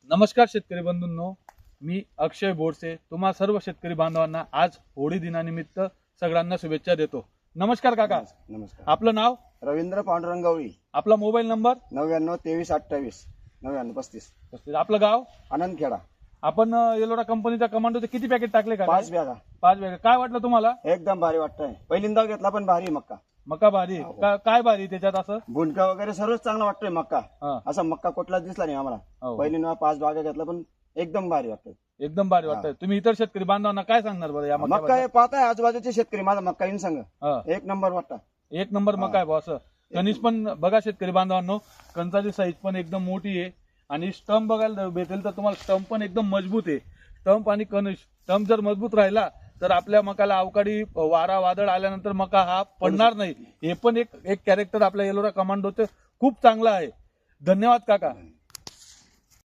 नमस्कार शेतकरी बंधूंनो, मी अक्षय बोरसे तुम्हा सर्व शेतकरी बांधवांना आज होळी दिनानिमित्त सगळ्यांना शुभेच्छा देतो. नमस्कार काका. नमस्कार. आपलं नाव? रवींद्र पांडुरंग गवळी. आपला मोबाईल नंबर? 992328 आपलं गाव? आनंदखेडा. आपण येलोरा कंपनीच्या कमांडोचे किती पॅकेट टाकले का? 5 बॅगा. 5 बॅग. काय वाटलं तुम्हाला? एकदम भारी वाटतंय. पहिल्यांदा घेतला पण भारी मक्का. मका भारी. काय भारी त्याच्यात असं? भुणका वगैरे सर्वच चांगला वाटतोय मक्का. हा. असा मक्का कुठलाच दिसला नाही आम्हाला. हो. पहिल्यांदा 5 बॅगा घेतला पण एकदम भारी वाटतंय. एकदम भारी वाटतंय. तुम्ही इतर शेतकरी बांधवांना काय सांगणार बरं या मक्का हे पाहताय आजूबाजूचे शेतकरी माझा मक्का येऊन सांग हा. एक नंबर वाटतं. एक नंबर मका आहे भाऊ. असं कणीस पण बघा शेतकरी बांधवांनो, कणसाची साईज पण एकदम मोठी आहे आणि स्टंप बघायला भेटेल तर तुम्हाला स्टंप पण एकदम मजबूत आहे. स्टंप आणि कणीस स्टंप जर मजबूत राहिला तर आपल्या मकाला अवकाळी वारा वादळ आल्यानंतर मका हा पडणार नाही. हे पण एक कॅरेक्टर आपल्या येलोरा कमांडोचं खूप चांगलं आहे. धन्यवाद काका.